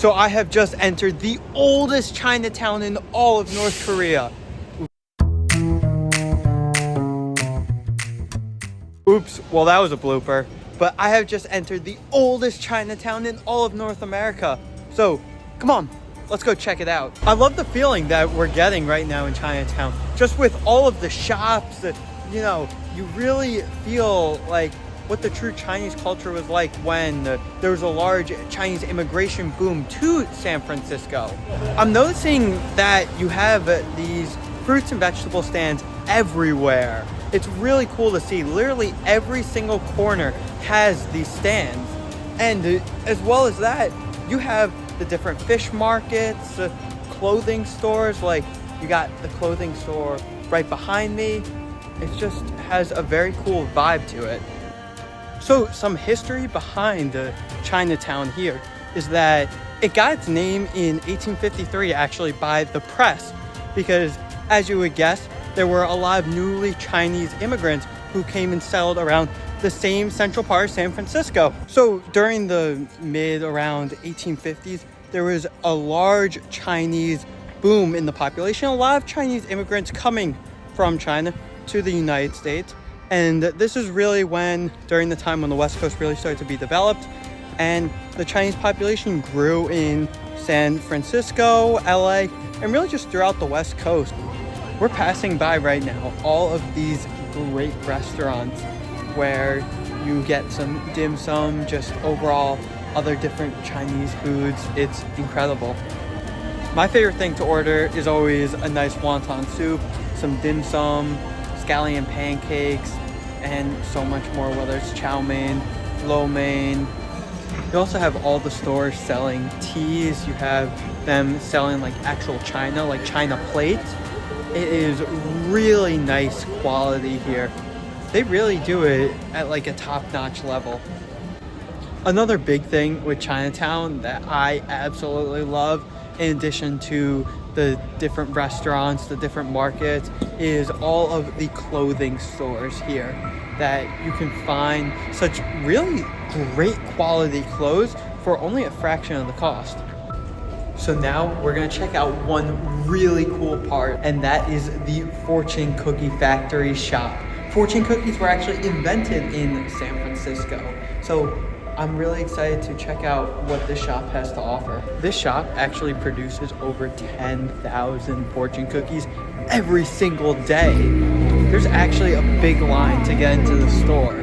So I have just entered the oldest Chinatown in all of North Korea. Oops, well that was a blooper. But I have just entered the oldest Chinatown in all of North America. So come on, let's go check it out. I love the feeling that we're getting right now in Chinatown. Just with all of the shops, you know, you really feel like what the true Chinese culture was like when there was a large Chinese immigration boom to San Francisco. I'm noticing that you have these fruits and vegetable stands everywhere. It's really cool to see. Literally every single corner has these stands. And as well as that, you have the different fish markets, clothing stores, like you got the clothing store right behind me. It just has a very cool vibe to it. So some history behind Chinatown here is that it got its name in 1853 actually by the press, because as you would guess, there were a lot of newly Chinese immigrants who came and settled around the same central part of San Francisco. So during the around 1850s, there was a large Chinese boom in the population, a lot of Chinese immigrants coming from China to the United States. And this is really when, during the time when the West Coast really started to be developed and the Chinese population grew in San Francisco, LA, and really just throughout the West Coast. We're passing by right now all of these great restaurants where you get some dim sum, just overall other different Chinese foods. It's incredible. My favorite thing to order is always a nice wonton soup, some dim sum, scallion pancakes, and so much more, whether it's chow mein, lo mein. You also have all the stores selling teas. You have them selling like actual china, like china plates. It is really nice quality here. They really do it at like a top-notch level. Another big thing with Chinatown that I absolutely love, in addition to the different restaurants, the different markets, is all of the clothing stores here that you can find such really great quality clothes for only a fraction of the cost. So now we're gonna check out one really cool part, and that is the Fortune Cookie Factory shop. Fortune cookies were actually invented in San Francisco. So I'm really excited to check out what this shop has to offer. This shop actually produces over 10,000 fortune cookies every single day. There's actually a big line to get into the store.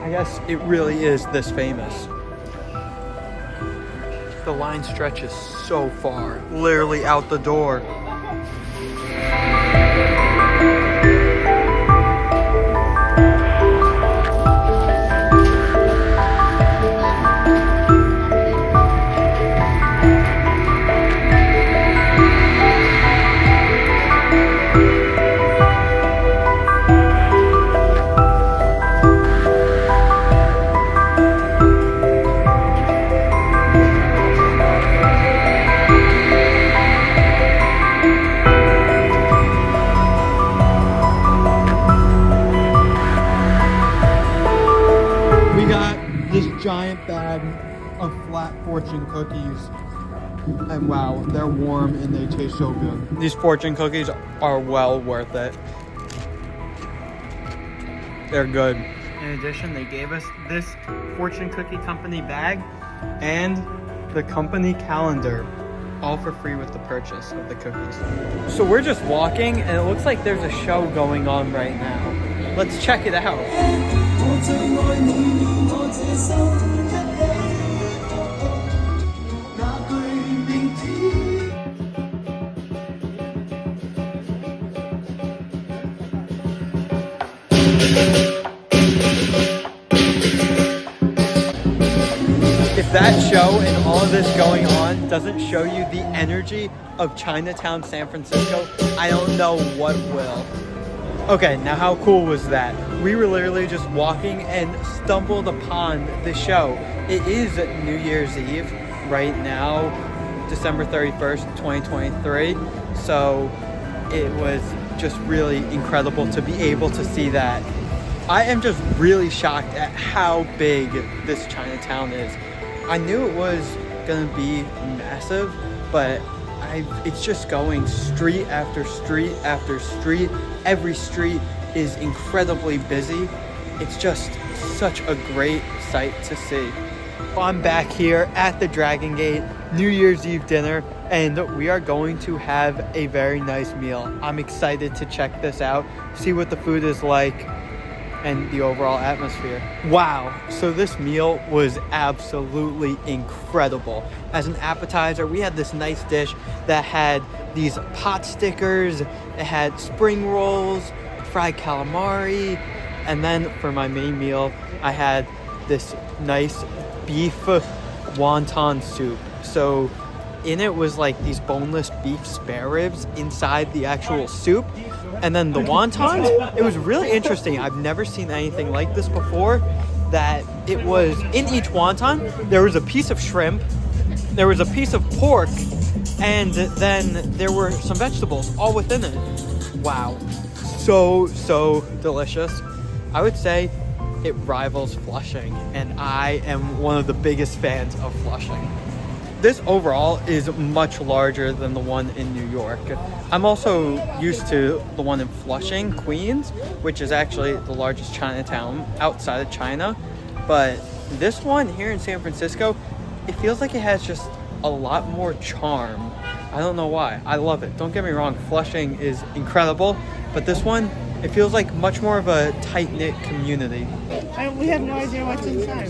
I guess it really is this famous. The line stretches so far, literally out the door. Giant bag of flat fortune cookies, and wow, they're warm and they taste so good. These fortune cookies are well worth it. They're good. In addition, they gave us this fortune cookie company bag and the company calendar, all for free with the purchase of the cookies. So we're just walking and it looks like there's a show going on right now. Let's check it out. If that show and all of this going on doesn't show you the energy of Chinatown San Francisco, I don't know what will. Okay, now how cool was that? We were literally just walking and stumbled upon the show. It is New Year's Eve right now, December 31st, 2023. So it was just really incredible to be able to see that. I am just really shocked at how big this Chinatown is. I knew it was gonna be massive, but it's just going street after street after street. Every street is incredibly busy. It's just such a great sight to see. I'm back here at the Dragon Gate New Year's Eve dinner, and we are going to have a very nice meal. I'm excited to check this out, see what the food is like, and the overall atmosphere. Wow, so this meal was absolutely incredible. As an appetizer, we had this nice dish that had these pot stickers, it had spring rolls, fried calamari, and then for my main meal, I had this nice beef wonton soup. So in it was like these boneless beef spare ribs inside the actual soup. And then the wontons, it was really interesting. I've never seen anything like this before, that it was in each wonton, there was a piece of shrimp, there was a piece of pork, and then there were some vegetables all within it. Wow. So delicious. I would say it rivals Flushing, and I am one of the biggest fans of Flushing. This overall is much larger than the one in New York. I'm also used to the one in Flushing, Queens, which is actually the largest Chinatown outside of China. But this one here in San Francisco, it feels like it has just a lot more charm. I don't know why. I love it. Don't get me wrong, Flushing is incredible, but this one, it feels like much more of a tight-knit community. We have no idea what's inside.